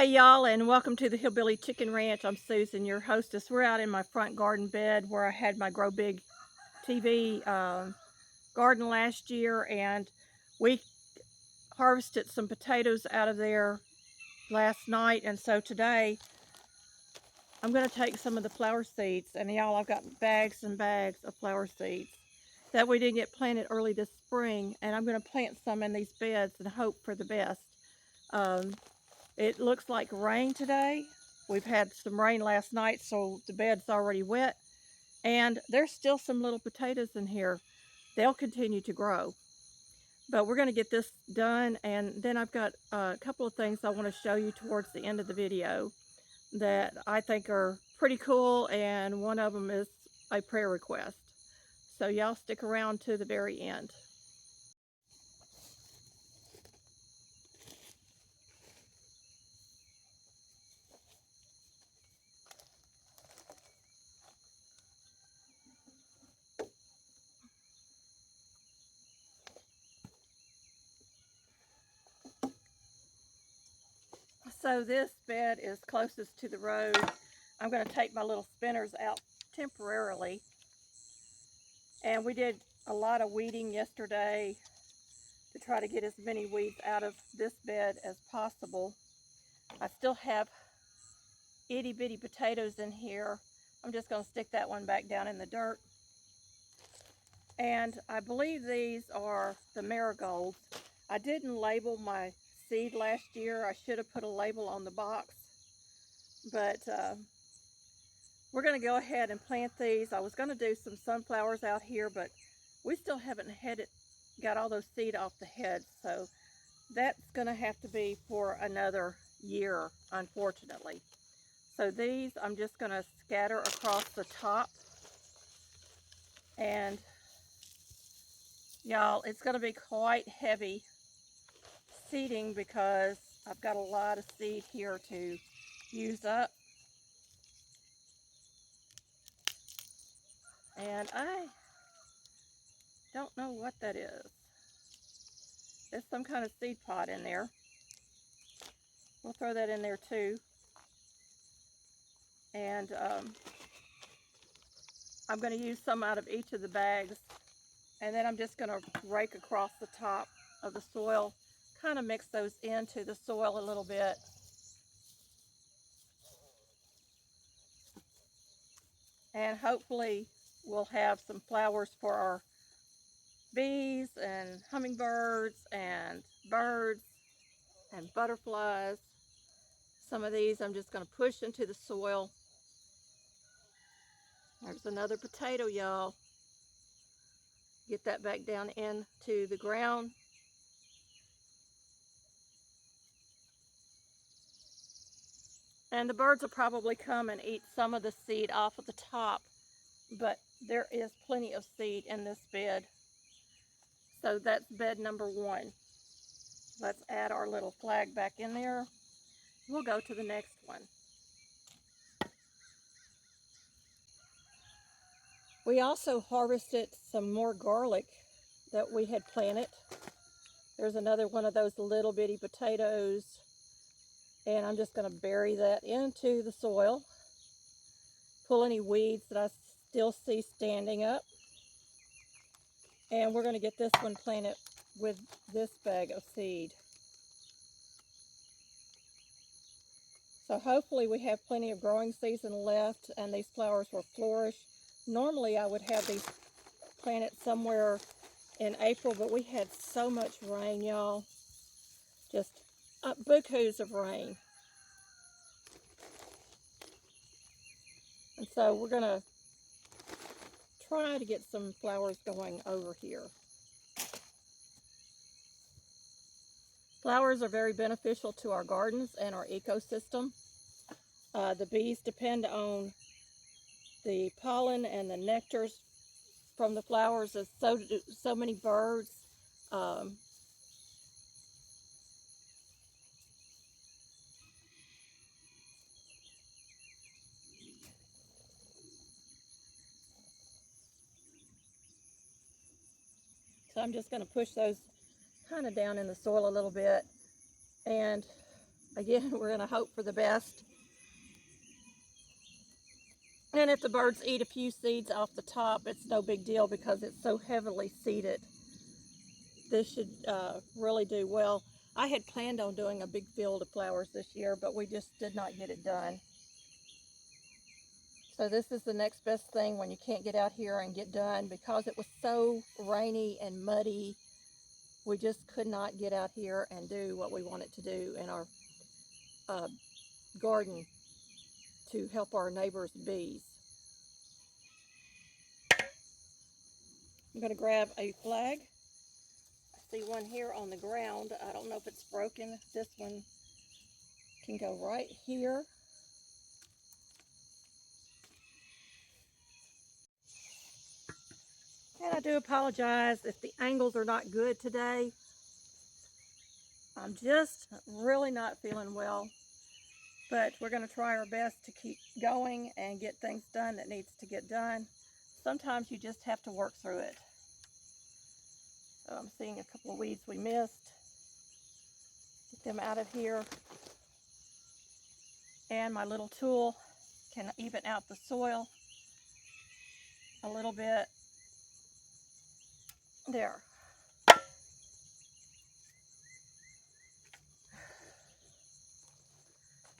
Hey y'all, and welcome to the Hillbilly Chicken Ranch. I'm Susan, your hostess. We're out in my front garden bed where I had my Grow Big TV garden last year, and we harvested some potatoes out of there last night. And so today I'm going to take some of the flower seeds, and y'all, I've got bags and bags of flower seeds that we didn't get planted early this spring, and I'm going to plant some in these beds and hope for the best. It looks like rain today. We've had some rain last night, so the bed's already wet. And there's still some little potatoes in here. They'll continue to grow. But we're going to get this done, and then I've got a couple of things I want to show you towards the end of the video that I think are pretty cool, and one of them is a prayer request. So y'all stick around to the very end. So this bed is closest to the road. I'm going to take my little spinners out temporarily. And we did a lot of weeding yesterday to try to get as many weeds out of this bed as possible. I still have itty bitty potatoes in here. I'm just going to stick that one back down in the dirt. And I believe these are the marigolds. I didn't label my seed last year. I should have put a label on the box. But we're going to go ahead and plant these. I was going to do some sunflowers out here, but we still haven't got all those seed off the heads. So that's going to have to be for another year, unfortunately. So these I'm just going to scatter across the top. And y'all, it's going to be quite heavy seeding because I've got a lot of seed here to use up. And I don't know what that is. There's some kind of seed pod in there. We'll throw that in there too. And I'm going to use some out of each of the bags. And then I'm just going to rake across the top of the soil, kind of mix those into the soil a little bit. And hopefully we'll have some flowers for our bees and hummingbirds and birds and butterflies. Some of these I'm just going to push into the soil. There's another potato, y'all. Get that back down into the ground. And the birds will probably come and eat some of the seed off of the top, but there is plenty of seed in this bed. So that's bed number 1. Let's add our little flag back in there. We'll go to the next one. We also harvested some more garlic that we had planted. There's another one of those little bitty potatoes, and I'm just going to bury that into the soil. Pull any weeds that I still see standing up. And we're going to get this one planted with this bag of seed. So hopefully we have plenty of growing season left and these flowers will flourish. Normally I would have these planted somewhere in April, but we had so much rain, y'all. Just bukus of rain. And so we're going to try to get some flowers going over here. Flowers are very beneficial to our gardens and our ecosystem. The bees depend on the pollen and the nectars from the flowers, as so many birds. So I'm just going to push those kind of down in the soil a little bit. And again, we're going to hope for the best. And if the birds eat a few seeds off the top, it's no big deal because it's so heavily seeded. This should really do well. I had planned on doing a big field of flowers this year, but we just did not get it done. So this is the next best thing when you can't get out here and get done, because it was so rainy and muddy. We just could not get out here and do what we wanted to do in our garden to help our neighbors' bees. I'm going to grab a flag. I see one here on the ground. I don't know if it's broken. This one can go right here. And I do apologize if the angles are not good today. I'm just really not feeling well. But we're going to try our best to keep going and get things done that needs to get done. Sometimes you just have to work through it. So I'm seeing a couple of weeds we missed. Get them out of here. And my little tool can even out the soil a little bit. There.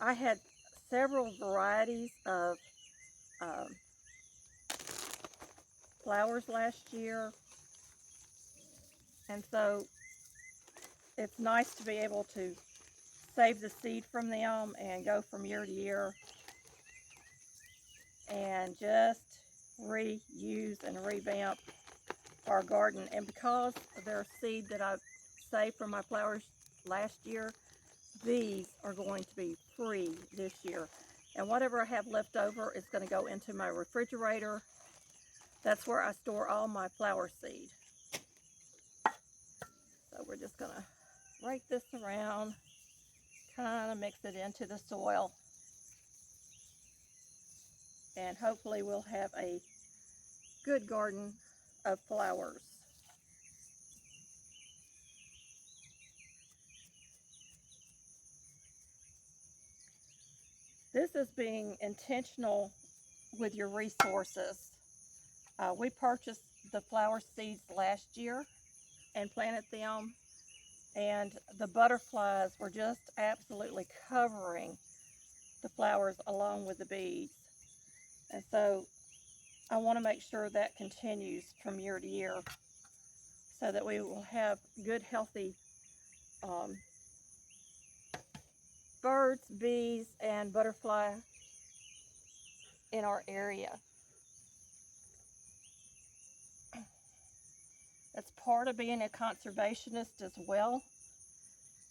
I had several varieties of flowers last year, and so it's nice to be able to save the seed from them and go from year to year and just reuse and revamp our garden. And because of their seed that I saved from my flowers last year, these are going to be free this year. And whatever I have left over is going to go into my refrigerator. That's where I store all my flower seed. So we're just going to rake this around, kind of mix it into the soil, and hopefully we'll have a good garden of flowers. This is being intentional with your resources. We purchased the flower seeds last year and planted them, and the butterflies were just absolutely covering the flowers along with the bees. And so I want to make sure that continues from year to year so that we will have good, healthy birds, bees, and butterfly in our area. That's part of being a conservationist as well,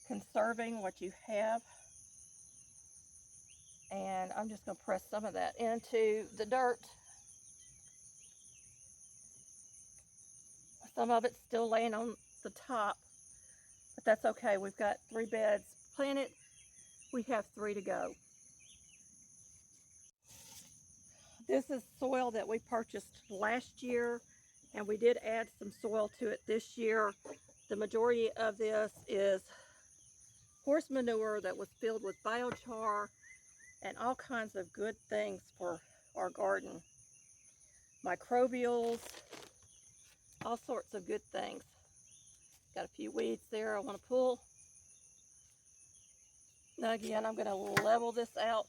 conserving what you have. And I'm just going to press some of that into the dirt. Some of it's still laying on the top, but that's okay. We've got 3 beds planted. We have 3 to go. This is soil that we purchased last year, and we did add some soil to it this year. The majority of this is horse manure that was filled with biochar and all kinds of good things for our garden. Microbials, all sorts of good things. Got a few weeds there I want to pull. Now again, I'm going to level this out.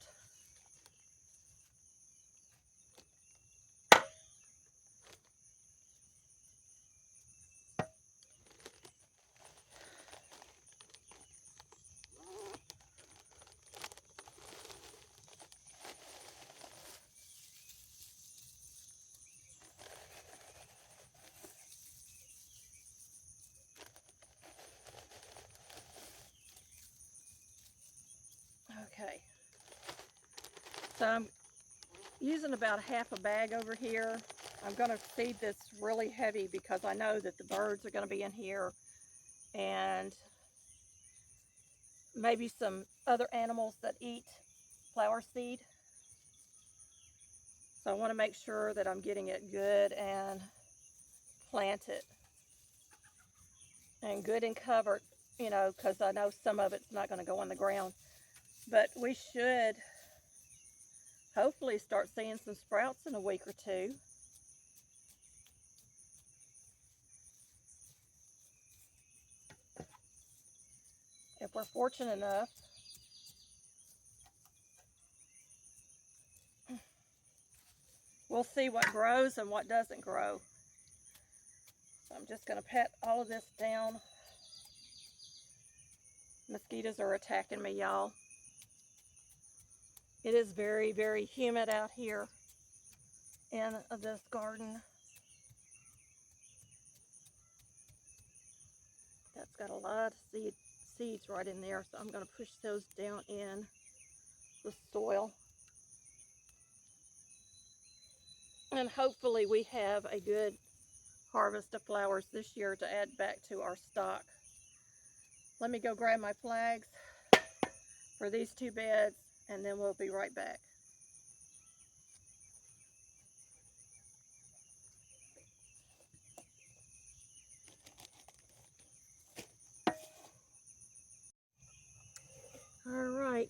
Okay, so I'm using about half a bag over here. I'm going to feed this really heavy because I know that the birds are going to be in here, and maybe some other animals that eat flower seed. So I want to make sure that I'm getting it good and planted and good and covered, you know, because I know some of it's not going to go on the ground. But we should hopefully start seeing some sprouts in a week or two. If we're fortunate enough. We'll see what grows and what doesn't grow. So I'm just going to pat all of this down. Mosquitoes are attacking me, y'all. It is very, very humid out here in this garden. That's got a lot of seeds right in there, so I'm going to push those down in the soil. And hopefully we have a good harvest of flowers this year to add back to our stock. Let me go grab my flags for these two beds, and then we'll be right back. All right,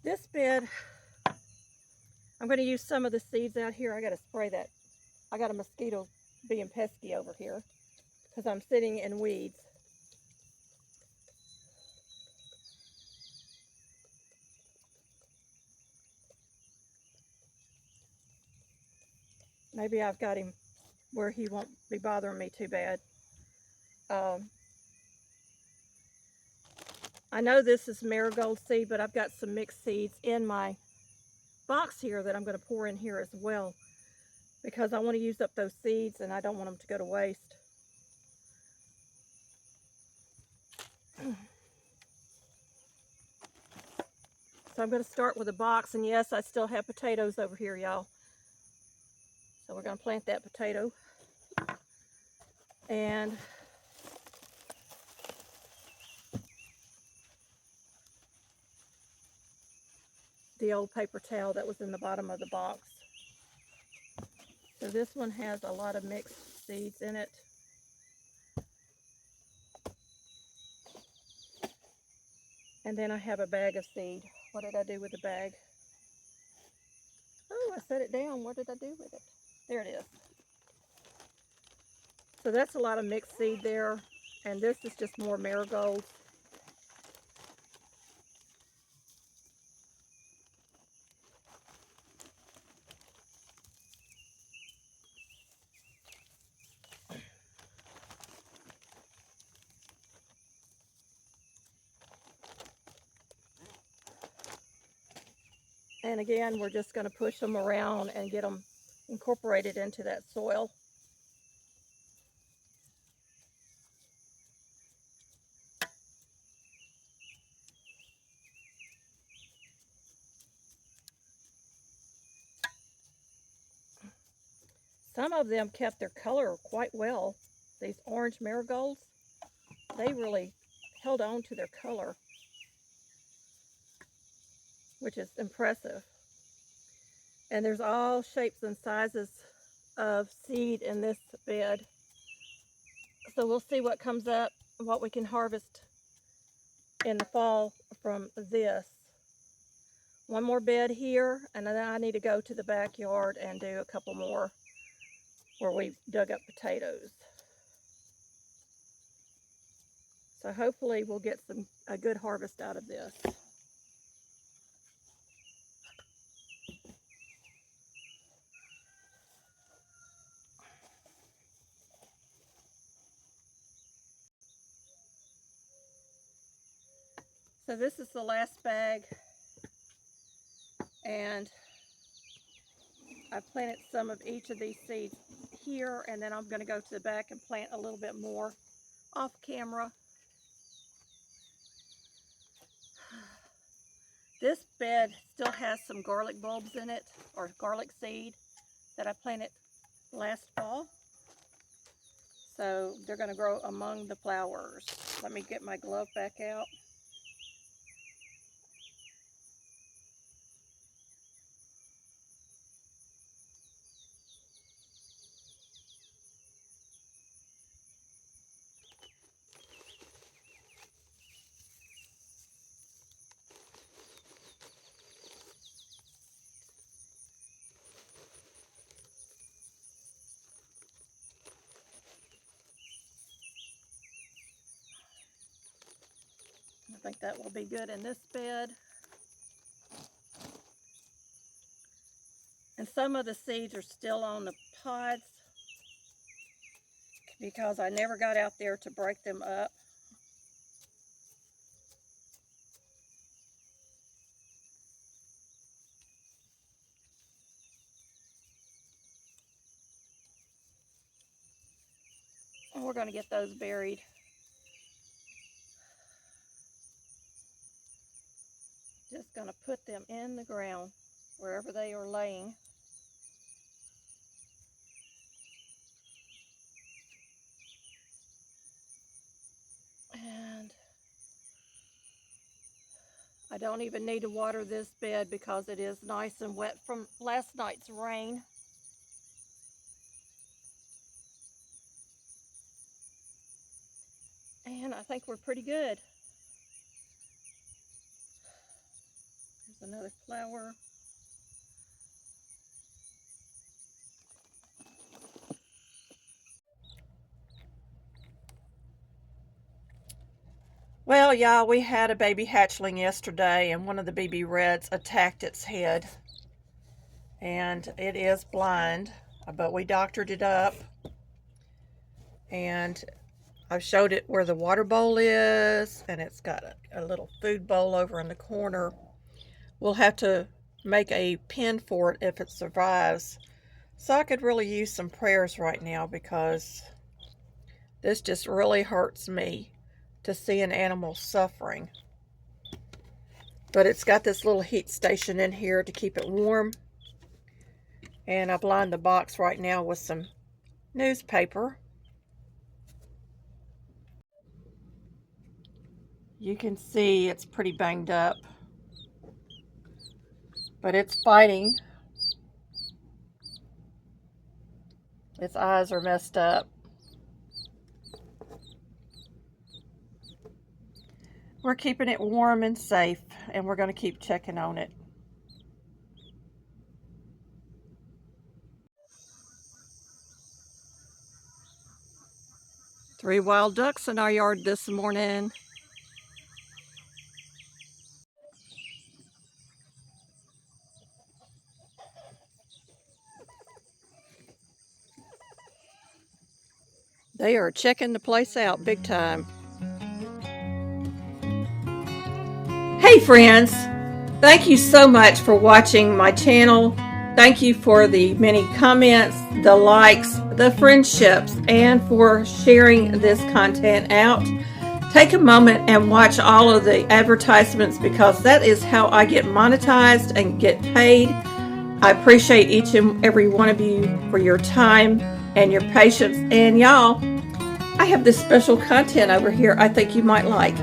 this bed, I'm going to use some of the seeds out here. I got to spray that. I got a mosquito being pesky over here because I'm sitting in weeds. Maybe I've got him where he won't be bothering me too bad. I know this is marigold seed, but I've got some mixed seeds in my box here that I'm going to pour in here as well, because I want to use up those seeds and I don't want them to go to waste. So I'm going to start with a box, and yes, I still have potatoes over here, y'all. So we're going to plant that potato. And the old paper towel that was in the bottom of the box. So this one has a lot of mixed seeds in it. And then I have a bag of seed. What did I do with the bag? Oh, I set it down. What did I do with it? There it is. So that's a lot of mixed seed there. And this is just more marigolds. And again, we're just going to push them around and get them incorporated into that soil. Some of them kept their color quite well. These orange marigolds, they really held on to their color, which is impressive. And there's all shapes and sizes of seed in this bed. So we'll see what comes up, what we can harvest in the fall from this. One more bed here, and then I need to go to the backyard and do a couple more where we dug up potatoes. So hopefully we'll get a good harvest out of this. So this is the last bag, and I planted some of each of these seeds here, and then I'm going to go to the back and plant a little bit more off camera. This bed still has some garlic bulbs in it, or garlic seed, that I planted last fall. So they're going to grow among the flowers. Let me get my glove back out. think that will be good in this bed. And some of the seeds are still on the pods because I never got out there to break them up. And we're going to get those buried. Just going to put them in the ground wherever they are laying. And I don't even need to water this bed because it is nice and wet from last night's rain. And I think we're pretty good. There's another flower. Well, y'all, we had a baby hatchling yesterday, and one of the BB Reds attacked its head. And it is blind, but we doctored it up. And I've showed it where the water bowl is, and it's got a little food bowl over in the corner. We'll have to make a pen for it if it survives. So I could really use some prayers right now because this just really hurts me to see an animal suffering. But it's got this little heat station in here to keep it warm. And I've lined the box right now with some newspaper. You can see it's pretty banged up, but it's fighting. Its eyes are messed up. We're keeping it warm and safe, and we're going to keep checking on it. Three wild ducks in our yard this morning. They are checking the place out big time. Hey friends, thank you so much for watching my channel. Thank you for the many comments, the likes, the friendships, and for sharing this content out. Take a moment and watch all of the advertisements because that is how I get monetized and get paid. I appreciate each and every one of you for your time and your patience. And y'all, I have this special content over here I think you might like.